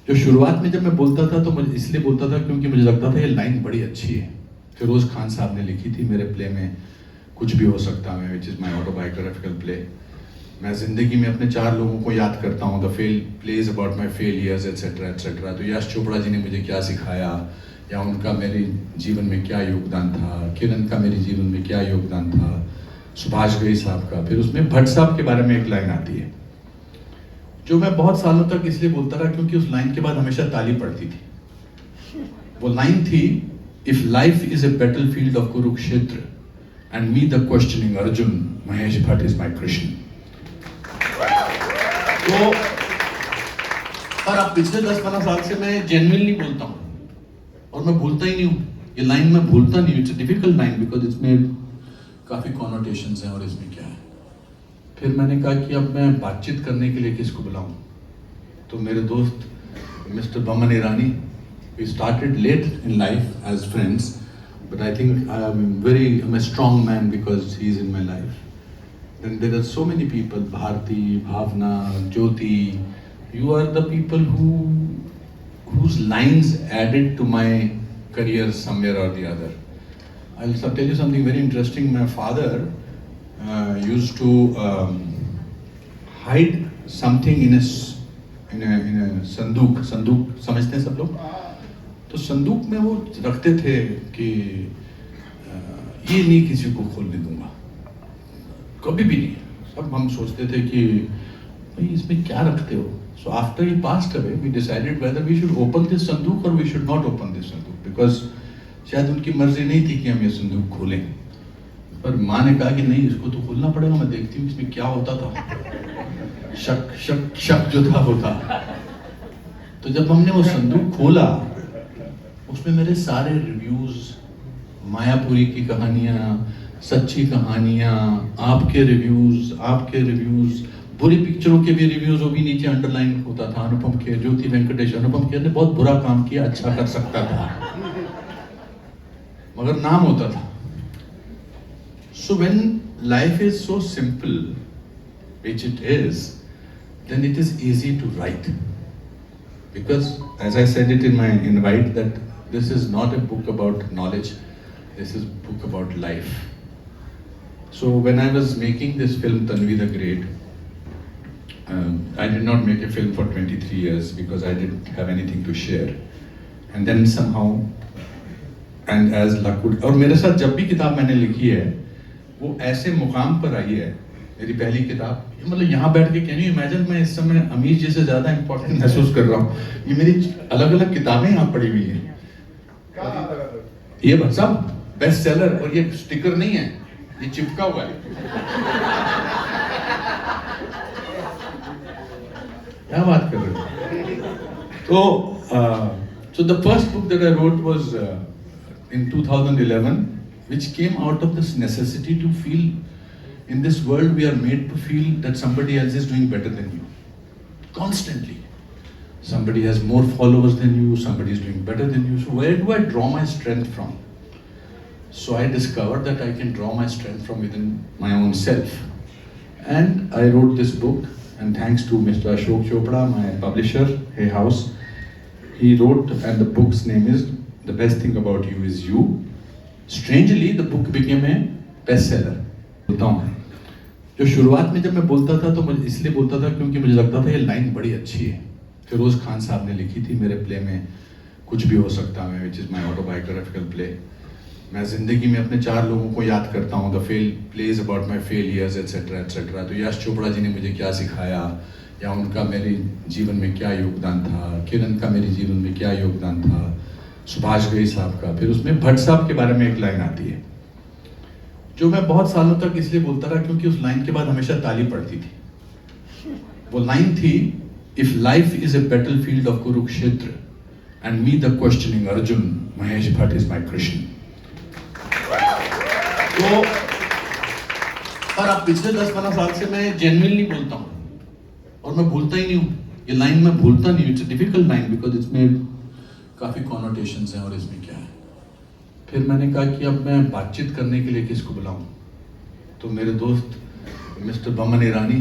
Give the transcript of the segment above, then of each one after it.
जो शुरुआत में जब मैं बोलता था तो मुझे इसलिए बोलता था क्योंकि मुझे लगता था ये लाइन बड़ी अच्छी है। फिरोज खान साहब ने लिखी थी मेरे प्ले में, कुछ भी हो सकता है, which is my autobiographical play. मैं ज़िंदगी में अपने 4 लोगों को याद करता हूँ, the fail plays about my failures etcetera etcetera. तो यश चोपड़ा जी ने मुझे क्या सिखाया, या उनका मेरे जीवन में क्या योगदान था, किरण का मेरे जीवन में क्या योगदान था, सुभाष घई साहब का। फिर उसमें भट्ट साहब के बारे में एक लाइन आती है जो मैं बहुत सालों तक इसलिए बोलता रहा क्योंकि उस लाइन के बाद हमेशा ताली पड़ती थी। वो लाइन थी, if life is a battle field of Kurukshetra and me the questioning Arjun, Mahesh Bhatt is my Krishna. तो पर अब पिछले 10-15 साल से मैं जेन्युइनली बोलता हूँ और मैं भूलता ही नहीं हूँ। ये लाइन मैं भूलता नहीं हूँ। It's a difficult line because इसमें काफी कॉनोटेशंस हैं और इसमें क्या है। फिर मैंने कहा कि अब मैं बातचीत करने के लिए किसको बुलाऊं, तो मेरे दोस्त mister Boman Irani, we started late in life as friends, but I think I am a strong man because he is in my life. Then there are so many people, Bharti, Bhavna, Jyoti, you are the people whose lines added to my career somewhere or the other. I'll tell you something very interesting. My father used to hide something in a संदूक समझते हैं सब लोग। तो संदूक में वो रखते थे कि ये नहीं किसी को खोलने दूंगा, कभी भी नहीं। सब हम सोचते थे कि भाई इसमें क्या रखते हो। So after he passed away, we decided whether we should open this संदूक or we should not open this संदूक, because शायद उनकी मर्जी नहीं थी कि हम ये संदूक खोलें। पर माँ ने कहा कि नहीं, इसको तो खोलना पड़ेगा, मैं देखती हूँ इसमें क्या होता था। शक शक शक जो था वो था। तो जब हमने वो संदूक खोला, उसमें मेरे सारे रिव्यूज, मायापुरी की कहानियाँ, सच्ची कहानियाँ, आपके रिव्यूज, बुरी पिक्चरों के भी रिव्यूज, वो भी नीचे अंडरलाइन होता था। अनुपम खेर, ज्योति वेंकटेश, अनुपम खेर ने बहुत बुरा काम किया, अच्छा कर सकता था, मगर नाम होता था। So when life is so simple, which it is, then it is easy to write, because as I said it in my invite that this is not a book about knowledge, this is book about life. So when I was making this film Tanvi the Great, I did not make a film for 23 years because I didn't have anything to share. And then somehow, and as luck would, और मेरे साथ जब भी किताब मैंने लिखी है वो ऐसे मुकाम पर आई है, मेरी पहली किताब, मतलब यहाँ बैठ के कैन यू इमेजिन, मैं इस समय अमीर जी से ज़्यादा इम्पोर्टेंट महसूस कर रहा हूँ। ये मेरी अलग अलग किताबें यहाँ पड़ी हुई हैं। ये बस सब बेस्ट सेलर, और ये स्टिकर नहीं है, ये चिपका हुआ है। क्या बात कर रहे हो। So the first book that I wrote was in 2011, which came out of this necessity to feel, in this world we are made to feel that somebody else is doing better than you constantly. Somebody has more followers than you, somebody is doing better than you. So where do I draw my strength from? So I discovered that I can draw my strength from within my own self, and I wrote this book. And thanks to Mr. Ashok Chopra, my publisher, Hay House, he wrote, and the book's name is The Best Thing About You Is You. Strangely, the book became a bestseller. बोलता हूँ, जो शुरुआत में जब मैं बोलता था तो मुझे इसलिए बोलता था क्योंकि मुझे लगता था ये लाइन बड़ी अच्छी है। फिरोज खान साहब ने लिखी थी मेरे प्ले में, कुछ भी हो सकता है, which is my autobiographical play. मैं ज़िंदगी में अपने 4 लोगों को याद करता हूँ, the fail plays about my failures etcetera etcetera. तो यश चोपड़ा जी ने मुझे क्या सिखाया, या उनका मेरे जीवन में क्या योगदान था, किरण का मेरे जीवन में क्या योगदान था, सुभाष घई साहब का। फिर उसमें भट्ट साहब के बारे में एक लाइन आती है जो मैं बहुत सालों तक इसलिए बोलता रहा क्योंकि उस लाइन के बाद हमेशा ताली पड़ती थी। वो लाइन थी, if life is a battle field of Kurukshetra and me the questioning Arjun, Mahesh Bhatt is my Krishna. तो पर अब पिछले 10-15 साल से मैं जेन्युइनली बोलता हूँ और मैं भूलता ही नहीं हूँ। ये लाइन मैं भूलता नहीं हूँ। It's a difficult line because इसमें काफी कॉनोटेशंस हैं और इसमें क्या है। फिर मैंने कहा कि अब मैं बातचीत करने के लिए किसको बुलाऊं, तो मेरे दोस्त mister Boman Irani,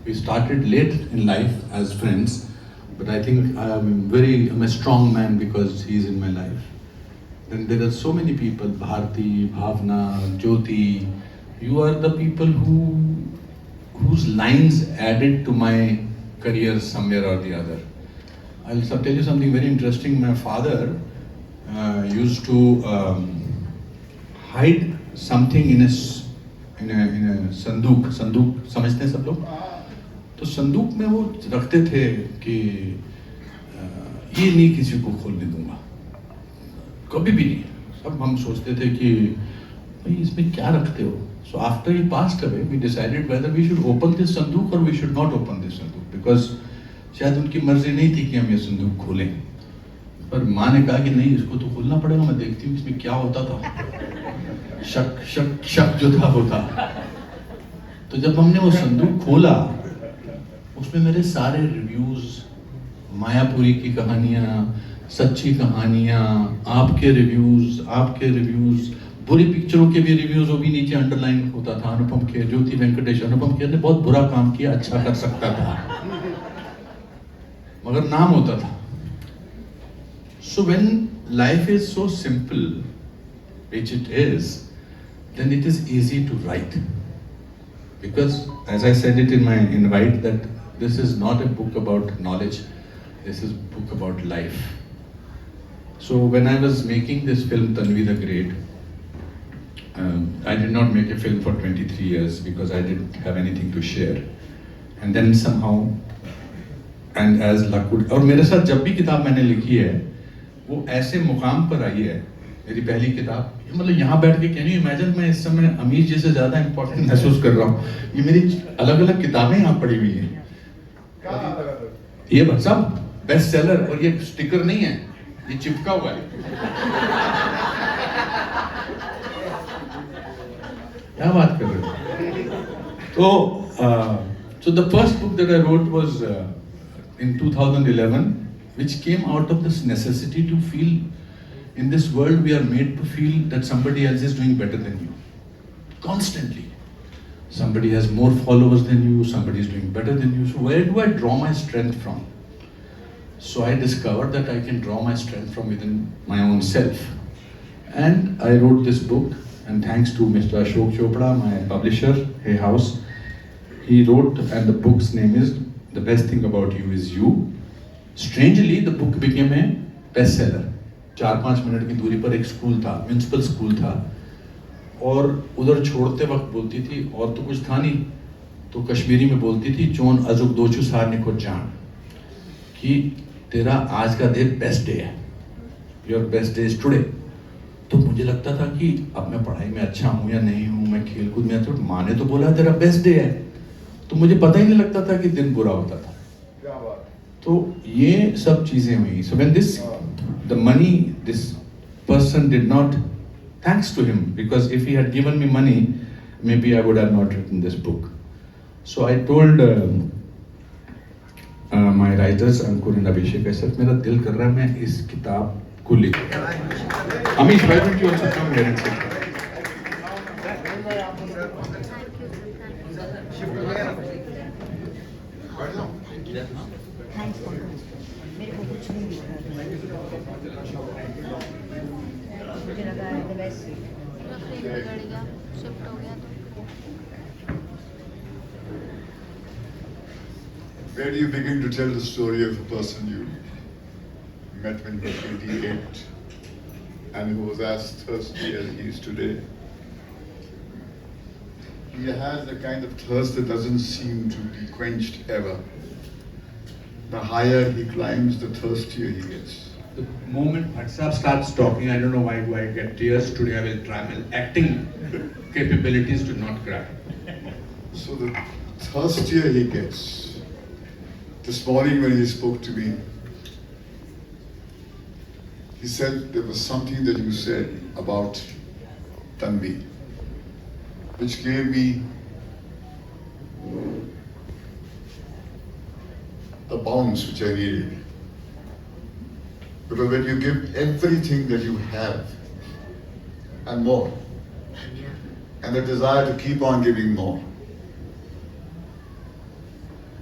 we started late in life as friends, but I think I'm a strong man because he's in my life. Then there are so many people, Bharti, Bhavna, Jyoti. You are the people whose lines added to my career somewhere or the other. I'll tell you something very interesting. My father used to hide something in a संदूक समझते हैं सब लोग. तो संदूक में वो रखते थे कि ये नहीं किसी को खोलने दूंगा, कभी भी नहीं. सब हम सोचते थे कि भाई इसमें क्या रखते हो. So after he passed away, we decided whether we should open this संदूक or we should not open this संदूक, because शायद उनकी मर्जी नहीं थी कि हम ये संदूक खोलें. पर माँ ने कहा कि नहीं, इसको तो खोलना पड़ेगा, मैं देखती हूँ इसमें क्या होता था. शक शक शक जो था वो था. तो जब हमने वो संदूक खोला, उसमें मेरे सारे रिव्यूज, मायापुरी की कहानियाँ, सच्ची कहानियाँ, आपके रिव्यूज, बुरी पिक्चरों के भी रिव्यूज, वो भी नीचे अंडरलाइन होता था. अनुपम खेर, ज्योति वेंकटेश, अनुपम खेर ने बहुत बुरा काम किया, अच्छा कर सकता था, मगर नाम होता था. So when life is so simple, which it is, then it is easy to write. Because as I said it in my invite, that this is not a book about knowledge, this is a book about life. So when I was making this film Tanvi the Great, I did not make a film for 23 years because I didn't have anything to share. And then somehow, and as luck would, और मेरे साथ जब भी किताब मैंने लिखी है वो ऐसे मुकाम पर आई है. मेरी पहली किताब, मतलब यहाँ बैठ के कैन यू इमेजिन, मैं इस समय अमीर जी से ज्यादा इंपॉर्टेंट महसूस कर रहा हूँ. ये मेरी अलग अलग किताबें यहाँ पड़ी हुई हैं. ये बस सब बेस्ट सेलर, और ये स्टिकर नहीं है, ये चिपका हुआ है. क्या बात कर रहे हो. So the first book that I wrote was in 2011, which came out of this necessity to feel, in this world we are made to feel that somebody else is doing better than you. Constantly. Somebody has more followers than you, somebody is doing better than you. So where do I draw my strength from? So I discovered that I can draw my strength from within my own self. And I wrote this book, and thanks to Mr. Ashok Chopra, my publisher, Hay House, he wrote, and the book's name is The Best Thing About You Is You. Strangely, the book became a bestseller. 4-5 minute की दूरी पर एक school था, municipal school था, और उधर छोड़ते वक्त बोलती थी, और तो कुछ था नहीं, तो कश्मीरी में बोलती थी, चोन अजुक दोचू सारने को जान, कि तेरा आज का दिन बेस्ट डे है, your best day is today. तो मुझे लगता था कि अब मैं पढ़ाई में अच्छा हूँ या नहीं हूँ, मैं खेलकूद में अच्छा, माँ ने तो बोला तेरा बेस्ट डे है, तो मुझे पता ही नहीं लगता था कि दिन बुरा होता था. तो ये सब चीजें हुई. So when the money, this person did not, thanks to him, because if he had given me money, maybe I would have not written this book. So I told my writers, Ankur and Abhishek, I said, मेरा दिल कर रहा है मैं इस किताब को लिखूं. Amish, why don't you also come here and sit? मेरे को कुछ नहीं दिख रहा, मुझे लगा है वैसे शिफ्ट हो गया. Where do you begin to tell the story of a person you met when he was 88 and who was as thirsty as he is today? He has a kind of thirst that doesn't seem to be quenched ever. The higher he climbs, the thirstier he gets. The moment WhatsApp starts talking, I don't know why do I get tears. Today I will try my acting capabilities to not cry. So the thirstier he gets. This morning when he spoke to me, he said there was something that you said about Tanvi, which gave me the bounce which I needed. Because when you give everything that you have and more, and the desire to keep on giving more,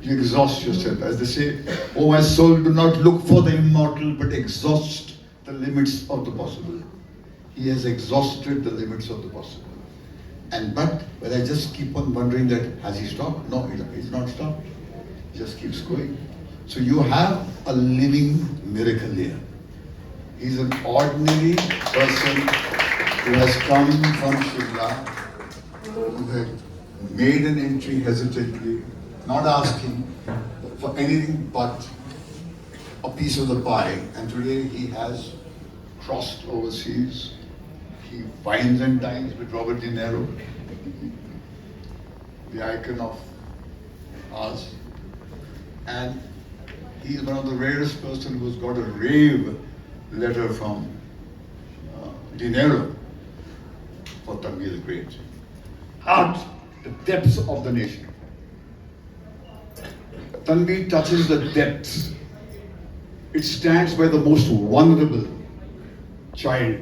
You exhaust yourself. As they say, oh my soul, do not look for the immortal, but exhaust the limits of the possible. He has exhausted the limits of the possible. But I just keep on wondering that, has he stopped? No, he's not stopped. He just keeps going. So you have a living miracle here. He's an ordinary person who has come from Shimla, who had made an entry hesitantly, not asking for anything but a piece of the pie. And today he has crossed overseas. He wines and dines with Robert De Niro, the icon of ours. And he's one of the rarest person who's got a rave letter from De Niro for Tanvi the Great. Out the depths of the nation. Tanvi touches the depths. It stands by the most vulnerable child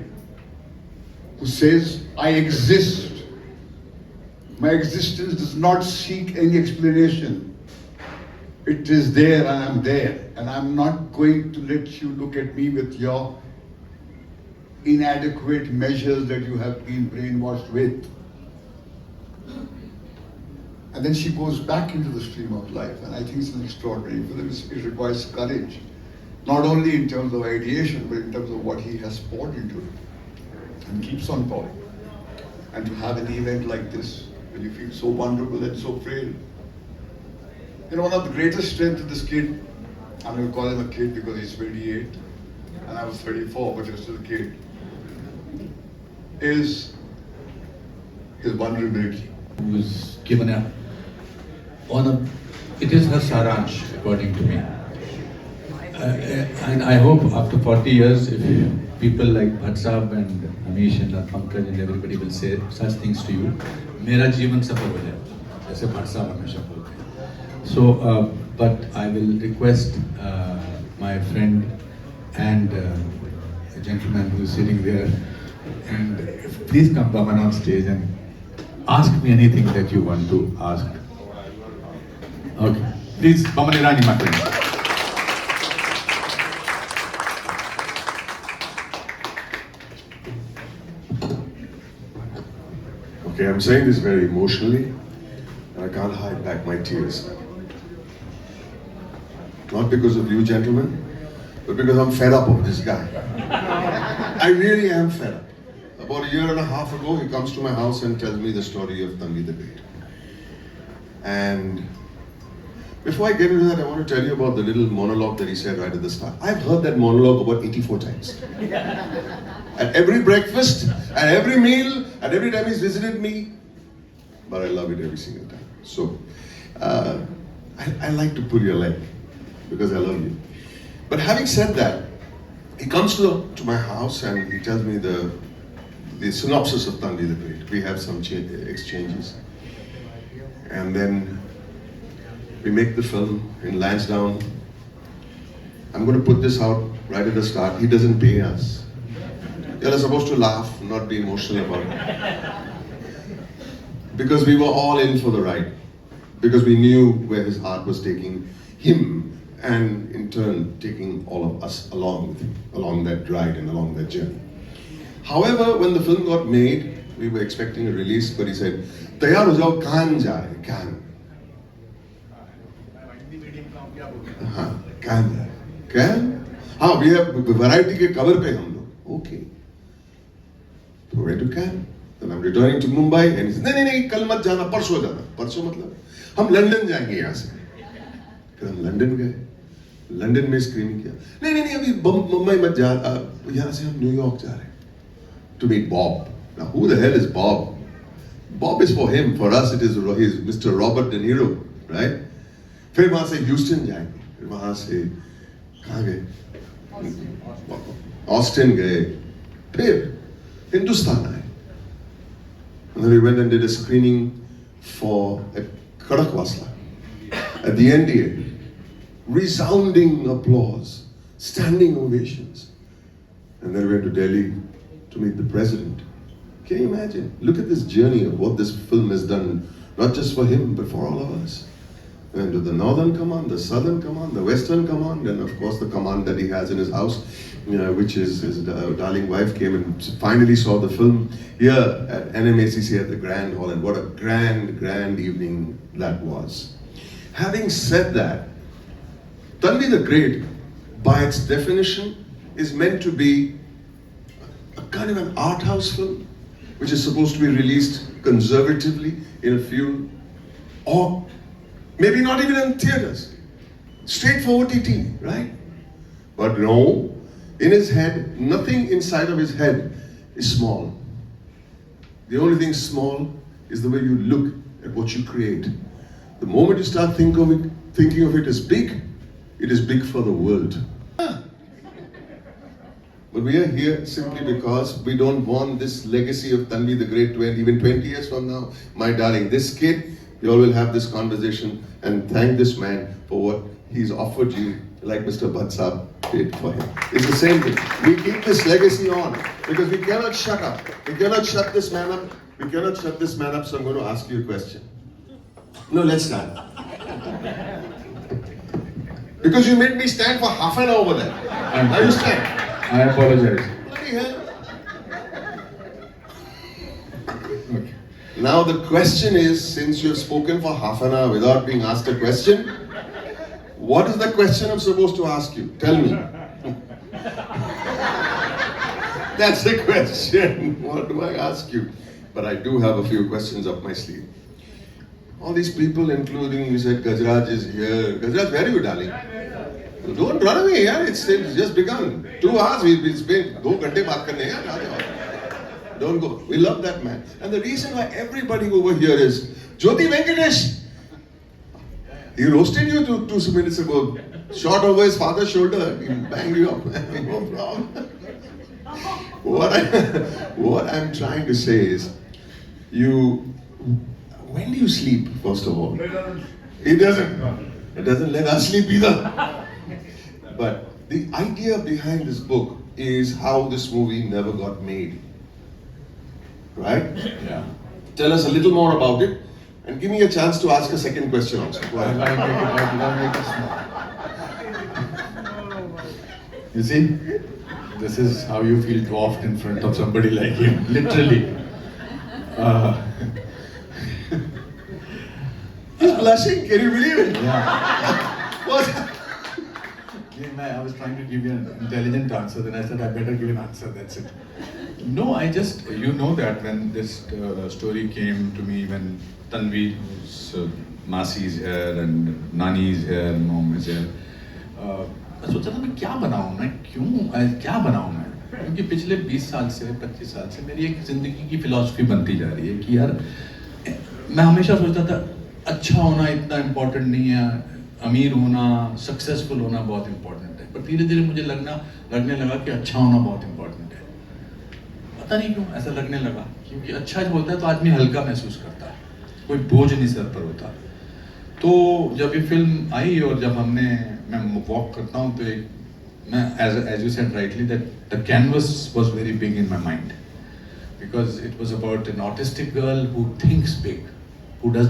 who says, I exist. My existence does not seek any explanation. It is there and I'm there. And I'm not going to let you look at me with your inadequate measures that you have been brainwashed with. And then she goes back into the stream of life. And I think it's an extraordinary film. It requires courage. Not only in terms of ideation, but in terms of what he has poured into it. And keeps on pouring. And to have an event like this, when you feel so vulnerable and so frail. You know, one of the greatest strengths of this kid, I'm going to call him a kid because he's 28, and I was 34, but he was still a kid, is his vulnerability. Who was given it is her Saransh, according to me. And I hope after 40 years, if people like Bhatt Sahab and Amish and Pankaj and everybody will say such things to you, मेरा जीवन सफल हो जाए, जैसे Bhatt Sahab हमेशा बोलते हैं. So, but I will request my friend and a gentleman who is sitting there, and please come Baman on stage and ask me anything that you want to ask. Okay, please, Baman Irani, my friend. Okay, I'm saying this very emotionally, and I can't hide back my tears. Not because of you gentlemen, but because I'm fed up of this guy. I really am fed up. About a year and a half ago, he comes to my house and tells me the story of Tanvi the Great. And before I get into that, I want to tell you about the little monologue that he said right at the start. I've heard that monologue about 84 times. At every breakfast, at every meal, at every time he's visited me. But I love it every single time. So, I like to pull your leg because I love you. But having said that, he comes to my house and he tells me the synopsis of Tanvi the Great. We have some exchanges. And then we make the film in Lansdowne. I'm going to put this out right at the start. He doesn't pay us. You're supposed to laugh, not be emotional about it. Because we were all in for the ride. Because we knew where his heart was taking him, and in turn taking all of us along with him, along that ride and along that journey. However, when the film got made, we were expecting a release, but he said, "Tayar ho jao, Cannes ja rahe, Cannes." Cannes. Cannes? हाँ, we have variety के cover पे हम लोग. Okay. So we went to Cannes. Then I'm returning to Mumbai, and he said, नहीं, कल मत जाना, परसों जाना. परसों मतलब हम लंदन जाएंगे यहाँ से. फिर हम लंदन गए. लंदन में स्क्रीनिंग किया. नहीं, अभी मुंबई मत जा. यहाँ से हम न्यूयॉर्क जा रहे हैं. To meet Bob. Now, who the hell is Bob? Bob is for him. For us, it is Mr. Robert De Niro, right? फिर वहाँ से ह्यूस्टन जाएंगे. फिर वहाँ से कहाँ गए? ऑस्टिन गए. फिर हिंदुस्तान आए. And then we went and did a screening at Kadakwasla, at the NDA. Resounding applause, standing ovations. And then we went to Delhi to meet the president. Can you imagine? Look at this journey of what this film has done, not just for him, but for all of us. went to the Northern Command, the Southern Command, the Western Command, and of course the command that he has in his house, which is his darling wife came and finally saw the film here at NMACC at the Grand Hall, and what a grand evening that was. Having said that, Tanvi the Great, by its definition, is meant to be a kind of an art house film, which is supposed to be released conservatively in a few, or maybe not even in theaters, straight for OTT, right? But no, in his head, nothing inside of his head is small. The only thing small is the way you look at what you create. The moment you start thinking of it as big, it is big for the world. But we are here simply because we don't want this legacy of Tanvi the Great to end even 20 years from now. My darling, this kid, you all will have this conversation and thank this man for what he's offered you, like Mr. Bhatt did for him. It's the same thing. We keep this legacy on because we cannot shut up. We cannot shut this man up. We cannot shut this man up, so I'm going to ask you a question. No, let's stand. Because you made me stand for half an hour over there. Now you stand. I apologize. Bloody hell. Okay. Now the question is, since you have spoken for half an hour without being asked a question, what is the question I'm supposed to ask you? Tell me. That's the question. What do I ask you? But I do have a few questions up my sleeve. All these people, including, you said Gajraj is here. Gajraj, where are you, darling? Don't run away, yeah. It's just begun. 2 hours we've spent. 2 घंटे बात करने हैं यार. Don't go. We love that man. And the reason why everybody over here is Jyoti Venkatesh. He roasted you 2 minutes ago. Shot over his father's shoulder. He banged you up. No problem. What I'm trying to say is, when do you sleep, first of all? He doesn't. It doesn't let us sleep either. But the idea behind this book is how this movie never got made. Right? Yeah. Tell us a little more about it and give me a chance to ask a second question also. I'll make it small. You see, this is how you feel dwarfed in front of somebody like him, literally. He's blushing, can you believe it? Yeah. What? I was trying to give you an intelligent answer, then I said I better give an answer, that's it. No, you know that when this story came to me, when Tanvi, whose Masi is here and Nani is here and Mom is here, मैं सोचा था मैं क्या बनाऊं मैं क्योंकि पिछले 20 साल से 25 साल से मेरी एक जिंदगी की फिलॉसफी बनती जा रही है कि यार मैं हमेशा सोचता था अच्छा होना इतना इम्पोर्टेंट नहीं है, अमीर होना, सक्सेसफुल होना बहुत इम्पोर्टेंट है, पर धीरे धीरे मुझे लगने लगा कि अच्छा होना बहुत इम्पोर्टेंट है. पता नहीं क्यों ऐसा लगने लगा, क्योंकि अच्छा जब होता है तो आदमी हल्का महसूस करता है, कोई बोझ नहीं सर पर होता. तो जब ये फिल्म आई और जब मैं वॉक करता हूँ तो मैं as you said rightly that the canvas was very big in my mind because it was about an autistic girl who thinks big, who does